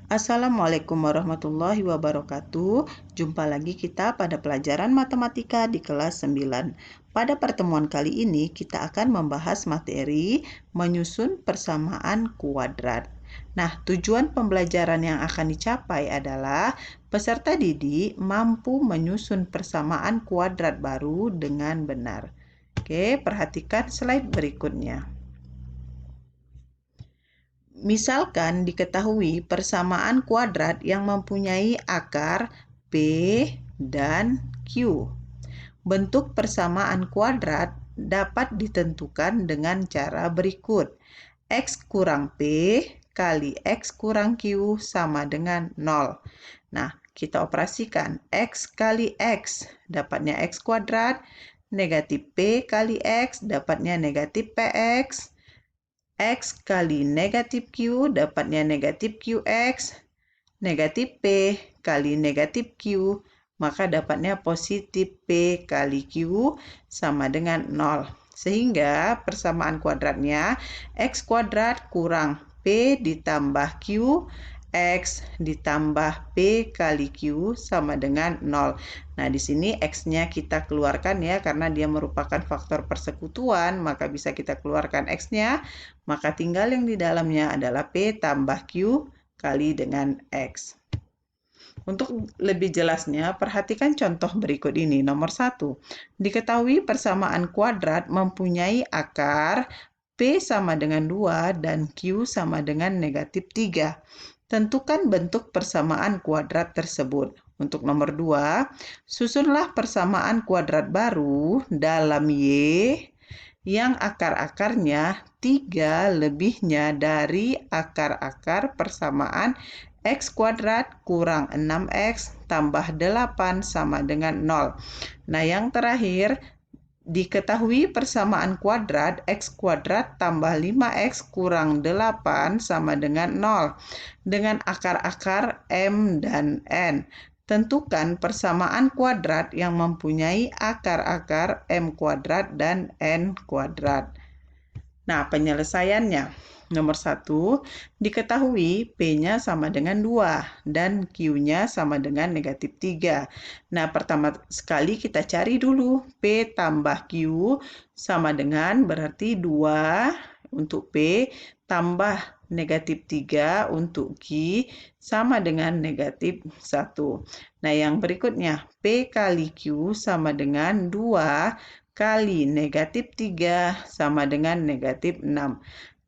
Assalamualaikum warahmatullahi wabarakatuh. Jumpa lagi kita pada pelajaran matematika di kelas 9. Pada pertemuan kali ini kita akan membahas materi menyusun persamaan kuadrat. Nah, tujuan pembelajaran yang akan dicapai adalah peserta didik mampu menyusun persamaan kuadrat baru dengan benar. Oke, perhatikan slide berikutnya. Misalkan diketahui persamaan kuadrat yang mempunyai akar P dan Q. Bentuk persamaan kuadrat dapat ditentukan dengan cara berikut. X kurang P kali X kurang Q sama dengan 0. Nah, kita operasikan. X kali X dapatnya X kuadrat, negatif P kali X dapatnya negatif PX, X kali negatif Q dapatnya negatif QX, negatif P kali negatif Q, maka dapatnya positif P kali Q sama dengan 0. Sehingga persamaan kuadratnya X kuadrat kurang P ditambah Q, X ditambah P kali Q sama dengan 0. Nah, di sini X-nya kita keluarkan ya, karena dia merupakan faktor persekutuan, maka bisa kita keluarkan X-nya, maka tinggal yang di dalamnya adalah P tambah Q kali dengan X. Untuk lebih jelasnya, perhatikan contoh berikut ini. Nomor 1, diketahui persamaan kuadrat mempunyai akar P sama dengan 2 dan Q sama dengan negatif 3. Tentukan bentuk persamaan kuadrat tersebut. Untuk nomor 2, susunlah persamaan kuadrat baru dalam Y yang akar-akarnya 3 lebihnya dari akar-akar persamaan X kuadrat kurang 6X tambah 8 sama dengan 0. Nah, yang terakhir, diketahui persamaan kuadrat X kuadrat tambah 5X kurang 8 sama dengan 0 dengan akar-akar M dan N. Tentukan persamaan kuadrat yang mempunyai akar-akar M kuadrat dan N kuadrat. Nah, penyelesaiannya. Nomor 1, diketahui P-nya sama dengan 2 dan Q-nya sama dengan negatif 3. Nah, pertama sekali kita cari dulu P tambah Q sama dengan berarti 2 untuk P tambah negatif 3 untuk Q sama dengan negatif 1. Nah, yang berikutnya P kali Q sama dengan 2 kali negatif 3 sama dengan negatif 6.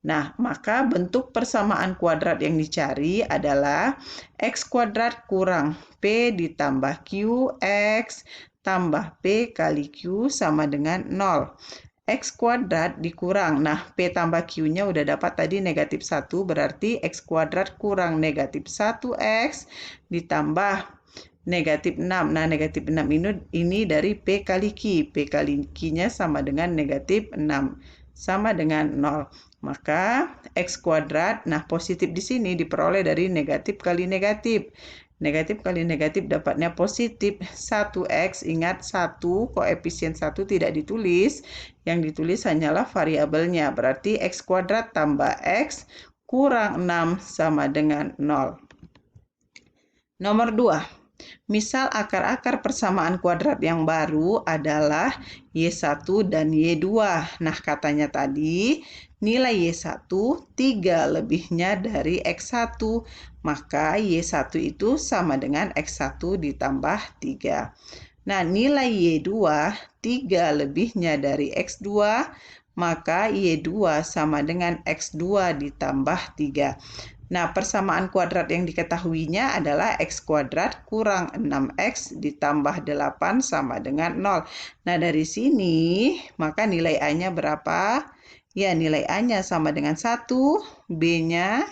Nah, maka bentuk persamaan kuadrat yang dicari adalah X kuadrat kurang P ditambah QX tambah P kali Q sama dengan 0. X kuadrat dikurang. Nah, P tambah Q-nya udah dapat tadi negatif 1, berarti X kuadrat kurang negatif 1X ditambah negatif 6. Nah, negatif 6 ini dari P kali Q. P kali Q-nya sama dengan negatif 6. Sama dengan 0. Maka X kuadrat, nah positif di sini diperoleh dari negatif kali negatif. Negatif kali negatif dapatnya positif 1X. Ingat 1, koefisien 1 tidak ditulis. Yang ditulis hanyalah variabelnya. Berarti X kuadrat tambah X kurang 6 sama dengan 0. Nomor 2. Misal akar-akar persamaan kuadrat yang baru adalah Y1 dan Y2. Nah, katanya tadi nilai Y1 3 lebihnya dari X1. Maka Y1 itu sama dengan X1 ditambah 3. Nah, nilai Y2 3 lebihnya dari X2. Maka Y2 sama dengan X2 ditambah 3. Nah, persamaan kuadrat yang diketahuinya adalah X kuadrat kurang 6X ditambah 8 sama dengan 0. Nah, dari sini, maka nilai A-nya berapa? Ya, nilai A-nya sama dengan 1, B-nya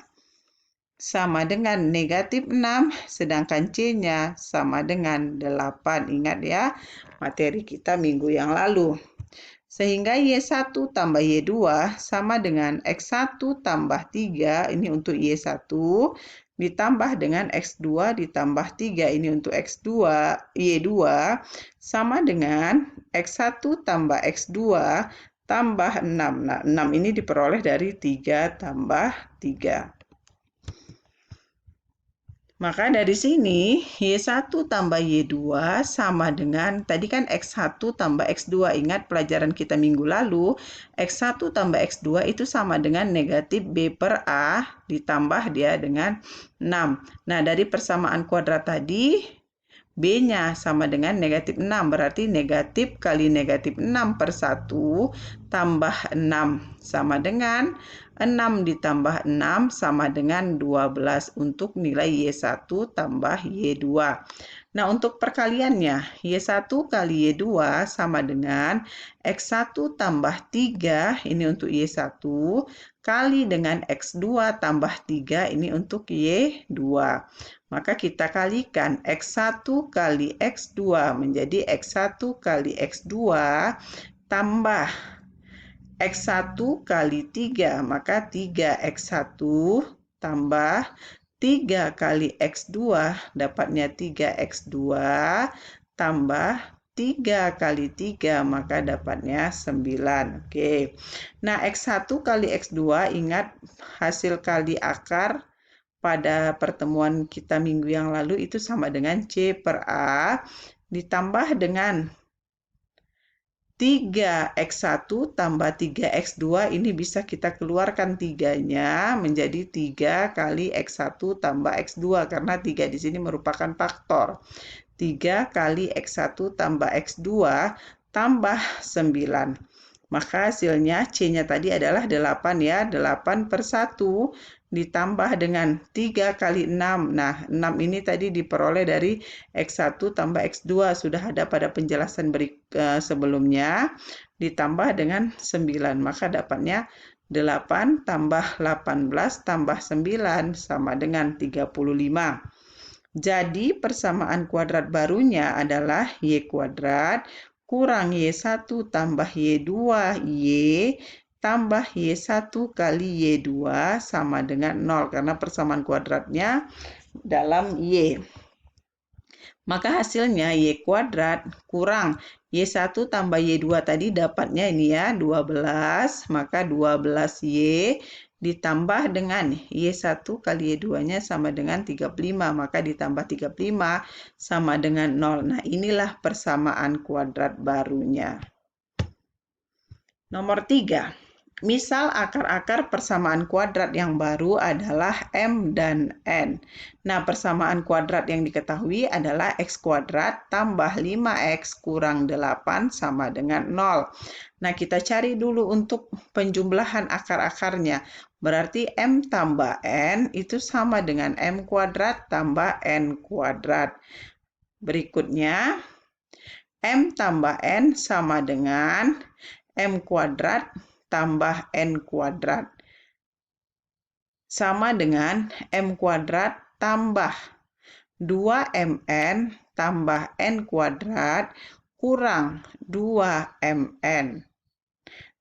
sama dengan negatif 6, sedangkan C-nya sama dengan 8. Ingat ya, materi kita minggu yang lalu. Sehingga Y1 tambah Y2 sama dengan X1 tambah 3, ini untuk Y1, ditambah dengan X2 ditambah 3, ini untuk X2, Y2, sama dengan X1 tambah X2 tambah 6. Nah, 6 ini diperoleh dari 3 tambah 3. Maka dari sini, Y1 tambah Y2 sama dengan, tadi kan X1 tambah X2. Ingat pelajaran kita minggu lalu, X1 tambah X2 itu sama dengan negatif B per A ditambah dia dengan 6. Nah, dari persamaan kuadrat tadi, B-nya sama dengan negatif 6. Berarti negatif kali negatif 6 per 1 tambah 6 sama dengan 6 ditambah 6 sama dengan 12 untuk nilai Y1 tambah Y2. Nah, untuk perkaliannya, Y1 kali Y2 sama dengan X1 tambah 3, ini untuk Y1, kali dengan X2 tambah 3, ini untuk Y2. Maka kita kalikan X1 kali X2 menjadi X1 kali X2 tambah X1 kali 3, maka 3X1 tambah 3 kali X2, dapatnya 3X2 tambah 3 kali 3, maka dapatnya 9. Oke. Nah, X1 kali X2, ingat hasil kali akar pada pertemuan kita minggu yang lalu itu sama dengan C per A ditambah dengan 3X1 tambah 3X2, ini bisa kita keluarkan 3-nya menjadi 3 kali X1 tambah X2, karena 3 di sini merupakan faktor. 3 kali X1 tambah X2 tambah 9. Maka hasilnya C-nya tadi adalah 8 ya, 8 per 1 ditambah dengan 3 kali 6. Nah, 6 ini tadi diperoleh dari X1 tambah X2, sudah ada pada penjelasan sebelumnya, ditambah dengan 9. Maka dapatnya 8 tambah 18 tambah 9 sama dengan 35. Jadi persamaan kuadrat barunya adalah Y kuadrat kurang Y1 tambah Y2 Y tambah Y1 kali Y2 sama dengan 0, karena persamaan kuadratnya dalam Y. Maka hasilnya Y kuadrat kurang Y1 tambah Y2 tadi dapatnya ini ya 12, maka 12Y ditambah dengan Y1 kali Y2-nya sama dengan 35, maka ditambah 35 sama dengan 0. Nah, inilah persamaan kuadrat barunya. Nomor 3. Misal akar-akar persamaan kuadrat yang baru adalah M dan N. Nah, persamaan kuadrat yang diketahui adalah X kuadrat tambah 5X kurang 8 sama dengan 0. Nah, kita cari dulu untuk penjumlahan akar-akarnya. Berarti M tambah N itu sama dengan M kuadrat tambah N kuadrat. Berikutnya, M tambah N sama dengan M kuadrat tambah N kuadrat. Sama dengan M kuadrat tambah 2MN tambah N kuadrat kurang 2MN.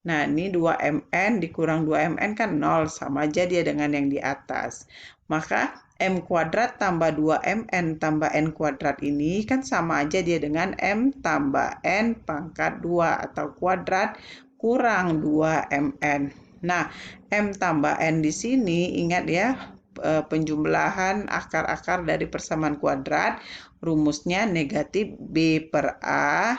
Nah, ini 2MN dikurang 2MN kan 0, sama aja dia dengan yang di atas. Maka M kuadrat tambah 2MN tambah N kuadrat ini kan sama aja dia dengan M tambah N pangkat 2 atau kuadrat kurang 2MN. Nah, M tambah N di sini ingat ya, penjumlahan akar-akar dari persamaan kuadrat, rumusnya negatif B per A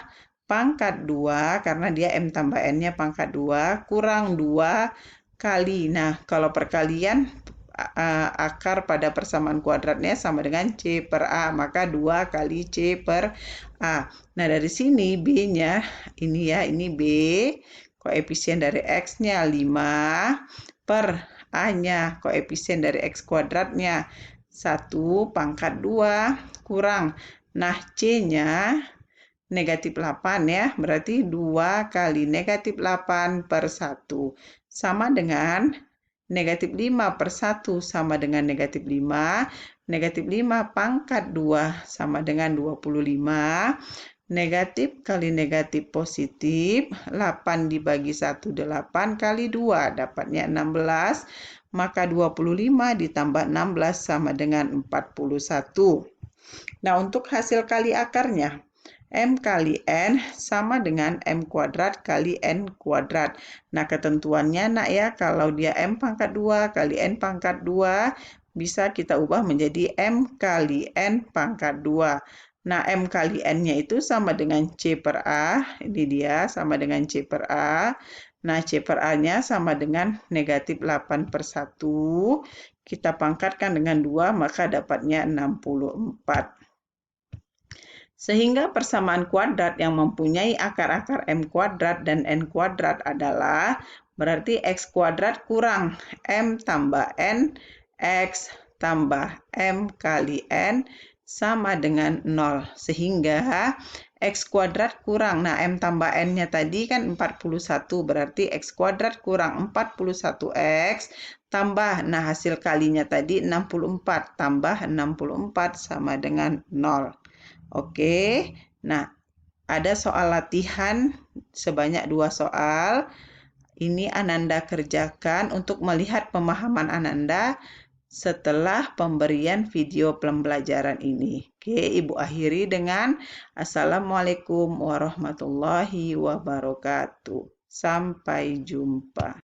pangkat 2, karena dia M tambah N-nya pangkat 2, kurang 2 kali. Nah, kalau perkalian akar pada persamaan kuadratnya sama dengan C per A, maka 2 kali C per A. Nah, dari sini B-nya, ini ya, ini B, koefisien dari X-nya 5, per A-nya, koefisien dari X kuadratnya 1 pangkat 2, kurang. Nah, C-nya negatif 8 ya, berarti 2 kali negatif 8 per 1. Sama dengan negatif 5 per 1 sama dengan negatif 5. Negatif 5 pangkat 2 sama dengan 25. Negatif kali negatif positif, 8 dibagi 1, 8 kali 2, dapatnya 16. Maka 25 ditambah 16 sama dengan 41. Nah, untuk hasil kali akarnya, M kali N sama dengan M kuadrat kali N kuadrat. Nah, ketentuannya nak ya, kalau dia M pangkat 2 kali N pangkat 2, bisa kita ubah menjadi M kali N pangkat 2. Nah, M kali N-nya itu sama dengan C per A. Ini dia sama dengan C per A. Nah, C per A-nya sama dengan negatif 8/1. Kita pangkatkan dengan 2, maka dapatnya 64. Sehingga persamaan kuadrat yang mempunyai akar-akar M kuadrat dan N kuadrat adalah berarti X kuadrat kurang M tambah N, X tambah M kali N sama dengan 0. Sehingga X kuadrat kurang, nah M tambah N-nya tadi kan 41, berarti X kuadrat kurang 41X tambah, nah hasil kalinya tadi 64, tambah 64 sama dengan 0. Oke, nah ada soal latihan sebanyak 2 soal. Ini Ananda kerjakan untuk melihat pemahaman Ananda setelah pemberian video pembelajaran ini. Oke, Ibu akhiri dengan Assalamualaikum warahmatullahi wabarakatuh. Sampai jumpa.